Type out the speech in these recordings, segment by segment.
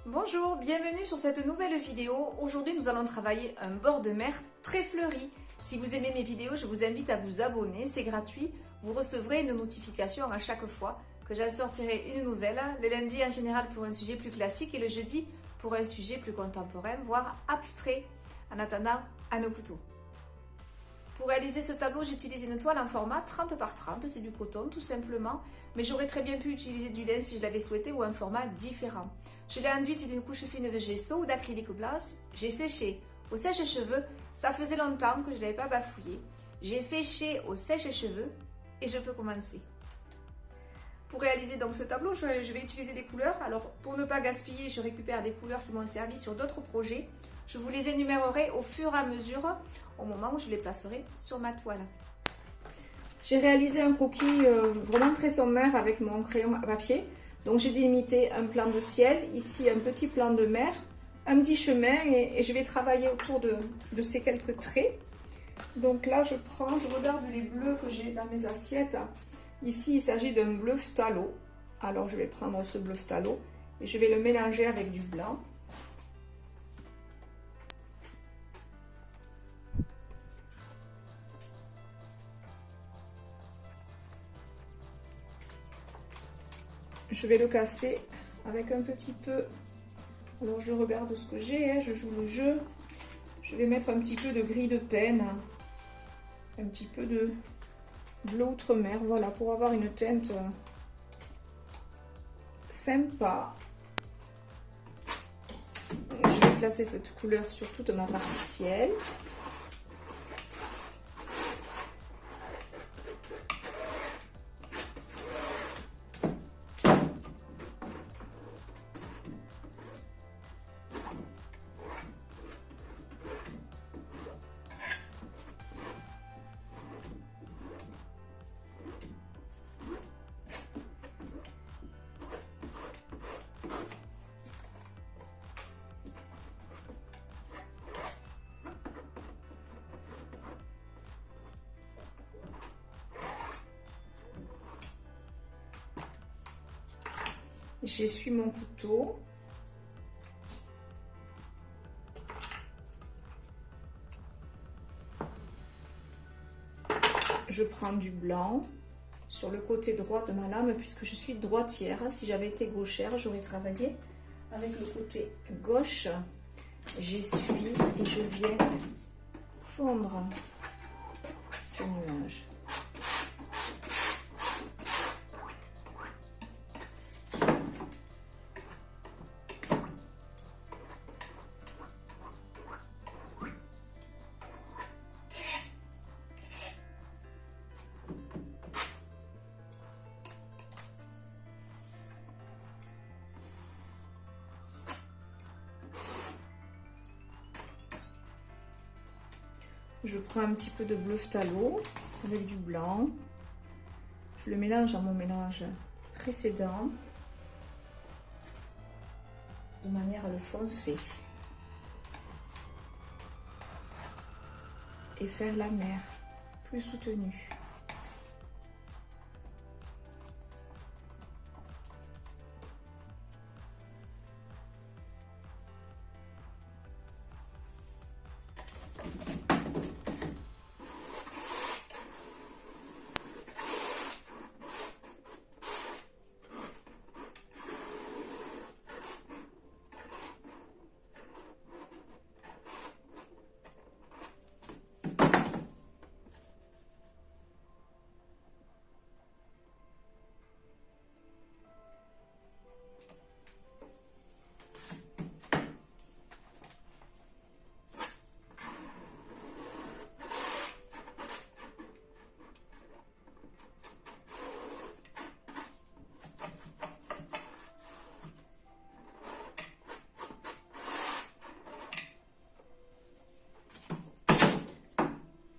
Bonjour, bienvenue sur cette nouvelle vidéo. Aujourd'hui, nous allons travailler un bord de mer très fleuri. Si vous aimez mes vidéos, je vous invite à vous abonner, c'est gratuit. Vous recevrez une notification à chaque fois que j'en sortirai une nouvelle. Le lundi en général pour un sujet plus classique et le jeudi pour un sujet plus contemporain, voire abstrait. En attendant, à nos couteaux. Pour réaliser ce tableau, j'utilise une toile en format 30 par 30, c'est du coton tout simplement, mais j'aurais très bien pu utiliser du laine si je l'avais souhaité ou un format différent. Je l'ai enduite d'une couche fine de gesso ou d'acrylique blanche, j'ai séché au sèche-cheveux, ça faisait longtemps que je ne l'avais pas bafouillé. J'ai séché au sèche-cheveux et je peux commencer. Pour réaliser donc ce tableau, je vais utiliser des couleurs. Alors pour ne pas gaspiller, je récupère des couleurs qui m'ont servi sur d'autres projets. Je vous les énumérerai au fur et à mesure, au moment où je les placerai sur ma toile. J'ai réalisé un croquis vraiment très sommaire avec mon crayon à papier. Donc j'ai délimité un plan de ciel, ici un petit plan de mer, un petit chemin et je vais travailler autour de ces quelques traits. Donc là je regarde les bleus que j'ai dans mes assiettes. Ici il s'agit d'un bleu phthalo. Alors je vais prendre ce bleu phthalo et je vais le mélanger avec du blanc. Je vais le casser avec un petit peu. Alors je regarde ce que j'ai, je joue le jeu. Je vais mettre un petit peu de gris de Pen, un petit peu de bleu outre-mer, voilà, pour avoir une teinte sympa. Je vais placer cette couleur sur toute ma partie ciel. J'essuie mon couteau. Je prends du blanc sur le côté droit de ma lame puisque je suis droitière. Si j'avais été gauchère, j'aurais travaillé avec le côté gauche. J'essuie et je viens fondre ces nuages. Je prends un petit peu de bleu phthalo avec du blanc. Je le mélange à mon mélange précédent de manière à le foncer et faire la mer plus soutenue.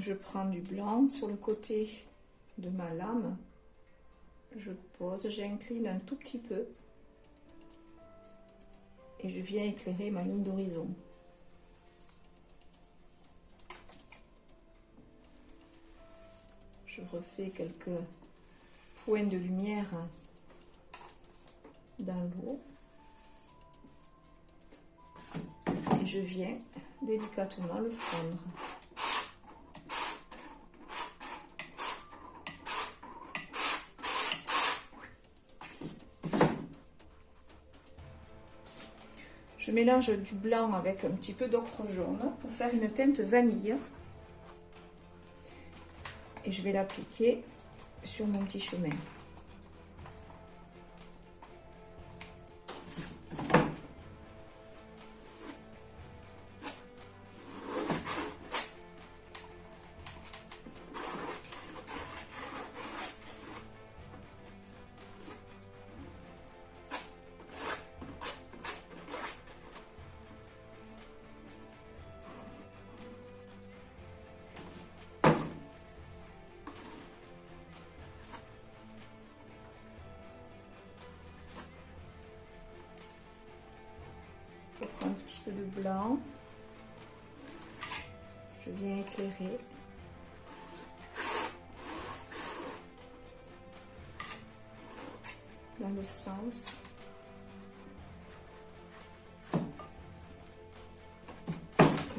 Je prends du blanc sur le côté de ma lame, je pose, j'incline un tout petit peu et je viens éclairer ma ligne d'horizon. Je refais quelques points de lumière dans l'eau. je viens délicatement le fondre. Je mélange du blanc avec un petit peu d'ocre jaune pour faire une teinte vanille. Et je vais l'appliquer sur mon petit chemin. Je prends un petit peu de blanc, je viens éclairer. Dans le sens.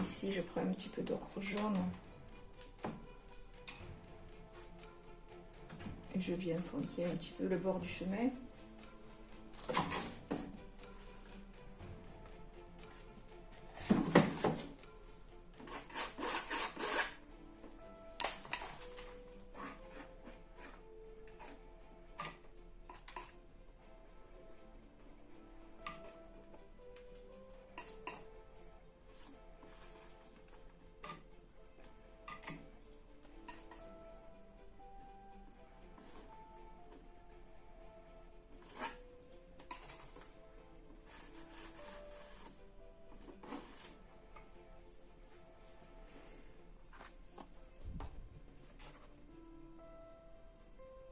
Ici, je prends un petit peu d'ocre jaune. Et je viens foncer un petit peu le bord du chemin.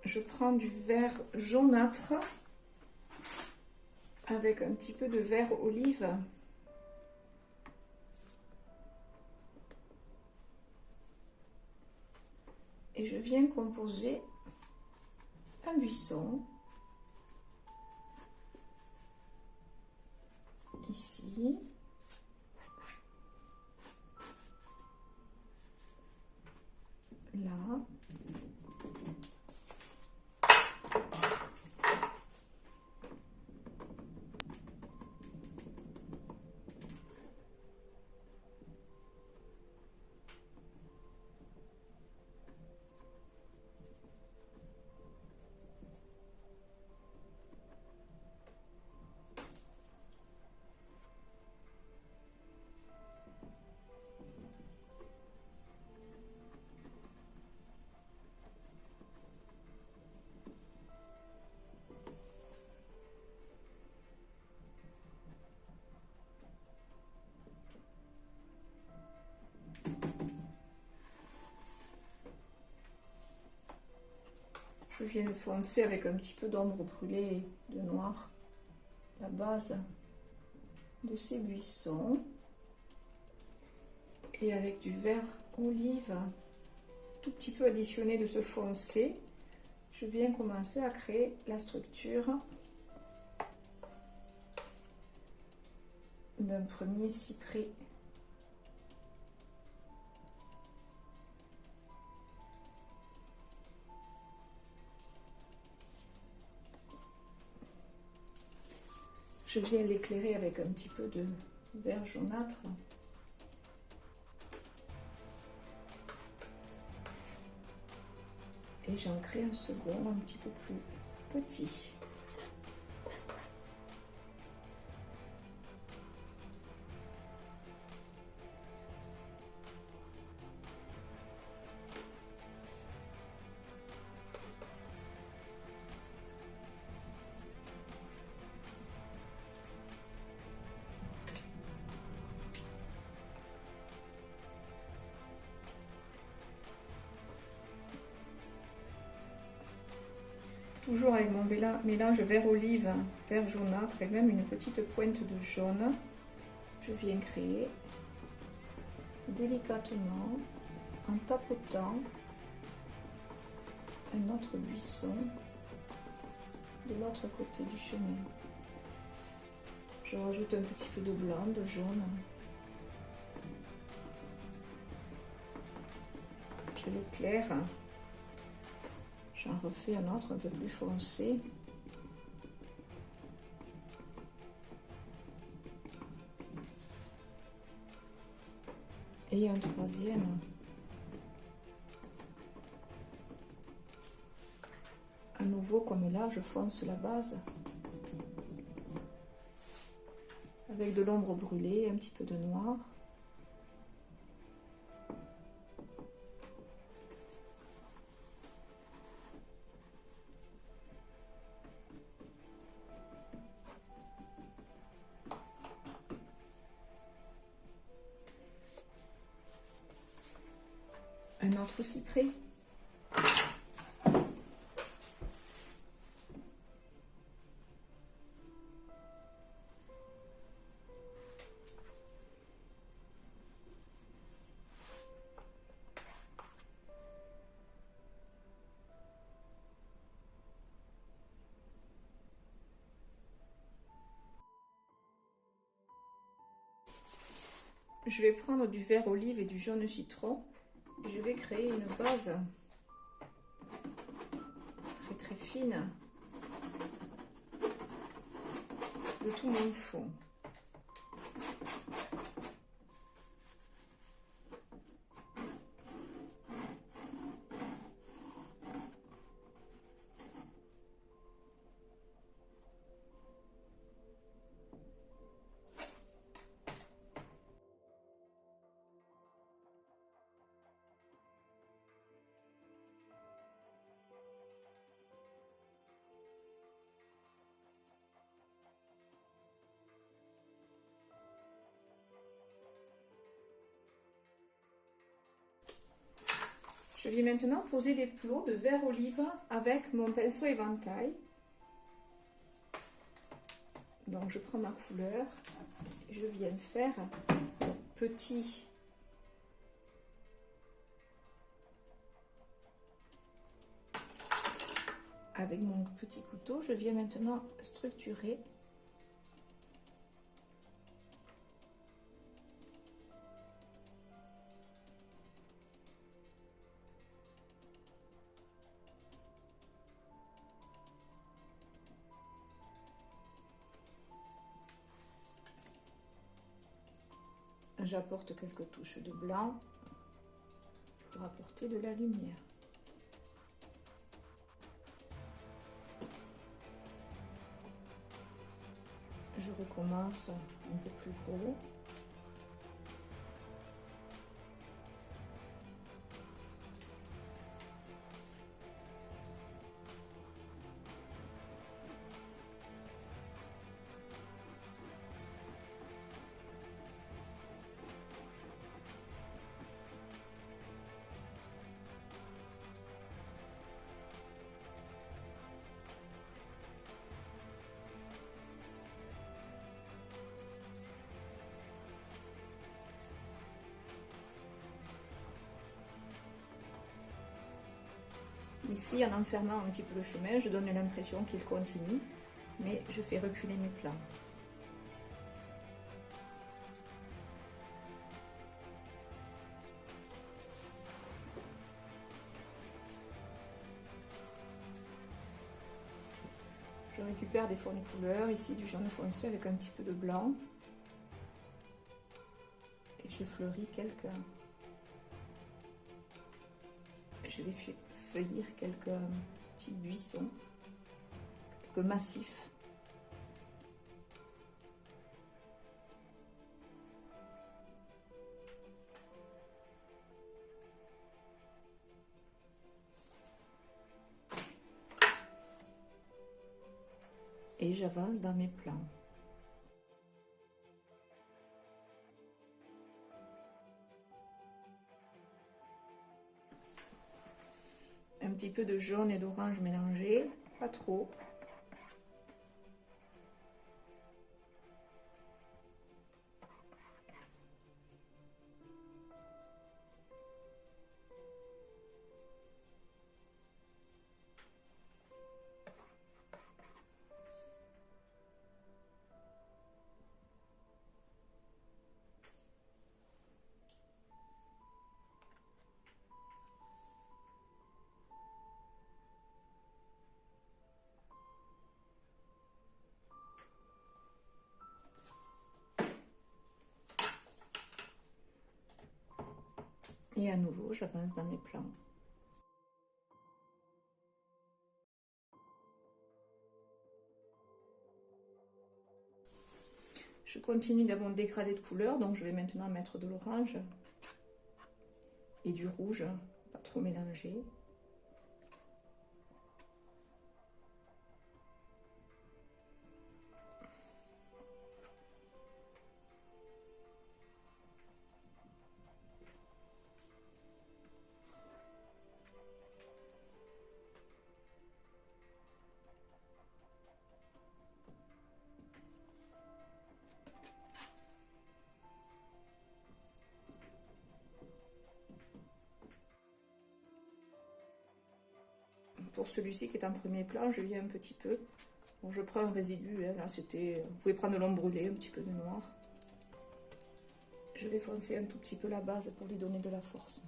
Je prends du vert jaunâtre avec un petit peu de vert olive. Et je viens composer un buisson. Ici. Là. Je viens de foncer avec un petit peu d'ombre brûlée de noir la base de ces buissons. Et avec du vert olive, tout petit peu additionné de ce foncé, je viens commencer à créer la structure d'un premier cyprès. Je viens l'éclairer avec un petit peu de vert jaunâtre. Et j'en crée un second un petit peu plus petit. Toujours avec mon mélange vert olive, vert jaunâtre et même une petite pointe de jaune, je viens créer délicatement, en tapotant, un autre buisson de l'autre côté du chemin. Je rajoute un petit peu de blanc, de jaune je l'éclaire. J'en refais un autre un peu plus foncé. Et un troisième. À nouveau, comme là, je fonce la base. Avec de l'ombre brûlée, un petit peu de noir. Un autre cyprès. Je vais prendre du vert olive et du jaune citron. Et je vais créer une base très fine de tout mon fond. Je vais maintenant poser des plots de vert olive avec mon pinceau éventail. Donc je prends ma couleur et je viens faire un petit avec mon petit couteau. Je viens maintenant structurer . J'apporte quelques touches de blanc pour apporter de la lumière. Je recommence un peu plus gros. Ici, en enfermant un petit peu le chemin, je donne l'impression qu'il continue, mais je fais reculer mes plans. Je récupère des fonds de couleur, ici du jaune foncé avec un petit peu de blanc. Et je fleuris quelques... Je vais feuillir quelques petits buissons, quelques massifs. Et j'avance dans mes plans. Un petit peu de jaune et d'orange mélangé, pas trop. Et à nouveau, j'avance dans mes plans. Je continue dans mon dégradé de couleurs, donc je vais maintenant mettre de l'orange et du rouge, pas trop mélanger. Pour celui-ci qui est en premier plan, je viens un petit peu. Bon, je prends un résidu, hein, là c'était... Vous pouvez prendre de l'ombre brûlée, un petit peu de noir. Je vais foncer un tout petit peu la base pour lui donner de la force.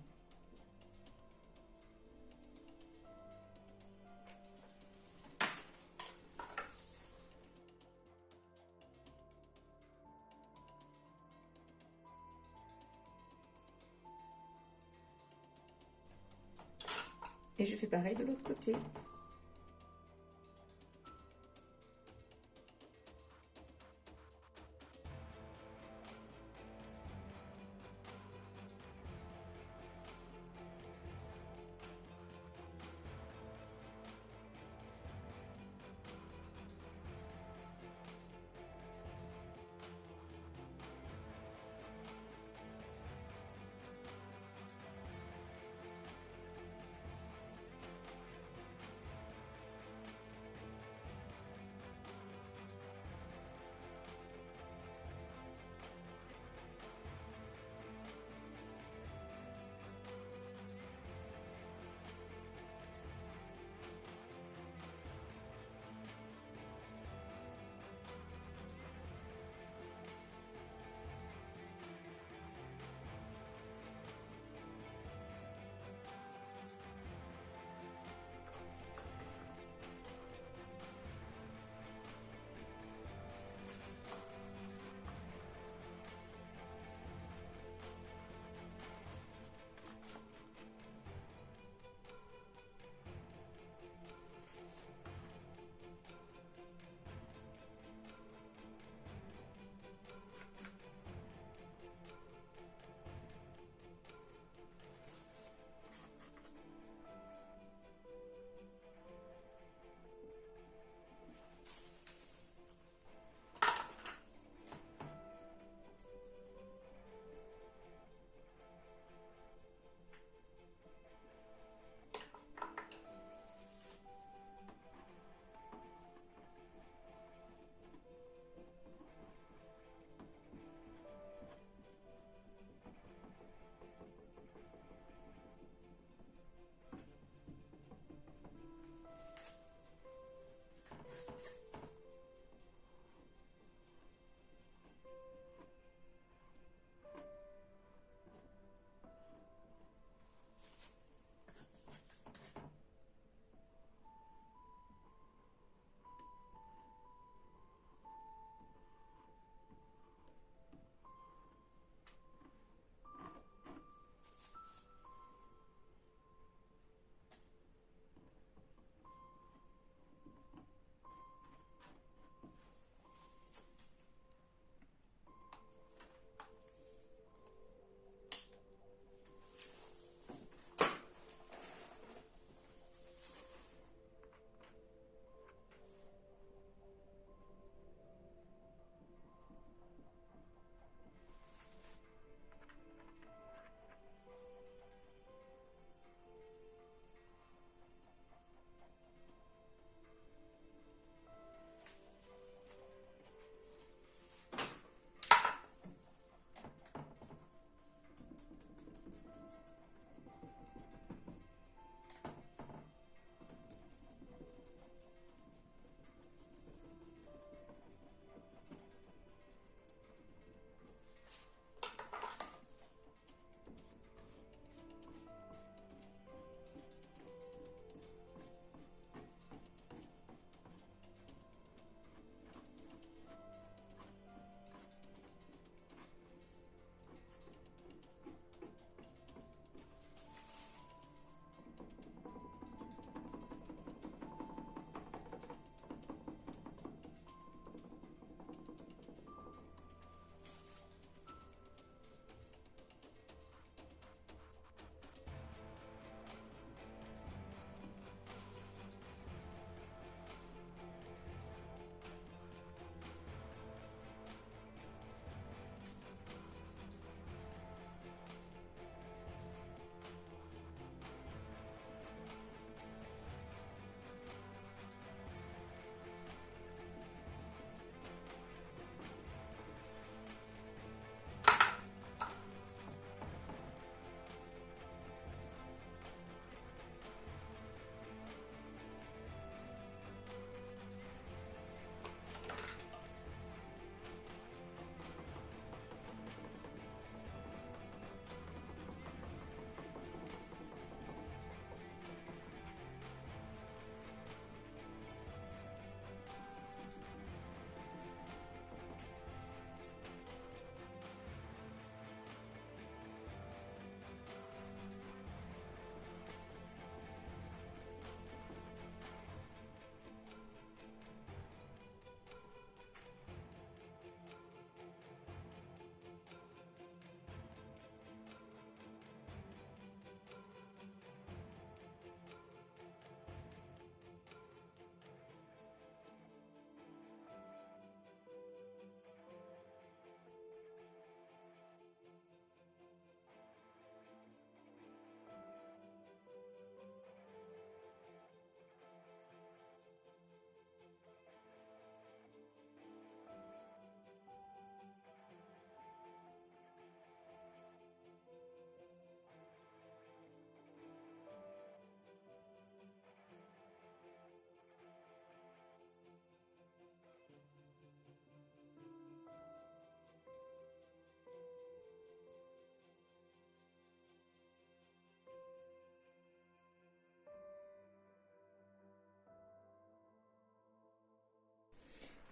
Et je fais pareil de l'autre côté.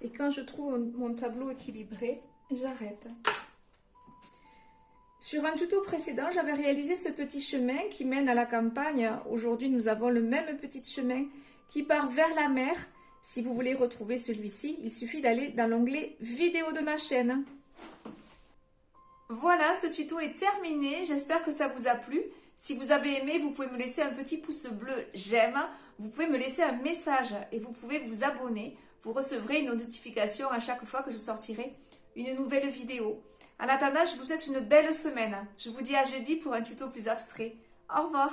Et quand je trouve mon tableau équilibré, j'arrête. Sur un tuto précédent, j'avais réalisé ce petit chemin qui mène à la campagne. Aujourd'hui, nous avons le même petit chemin qui part vers la mer. Si vous voulez retrouver celui-ci, il suffit d'aller dans l'onglet vidéo de ma chaîne. Voilà, ce tuto est terminé. J'espère que ça vous a plu. Si vous avez aimé, vous pouvez me laisser un petit pouce bleu j'aime. Vous pouvez me laisser un message et vous pouvez vous abonner. Vous recevrez une notification à chaque fois que je sortirai une nouvelle vidéo. En attendant, je vous souhaite une belle semaine. Je vous dis à jeudi pour un tuto plus abstrait. Au revoir.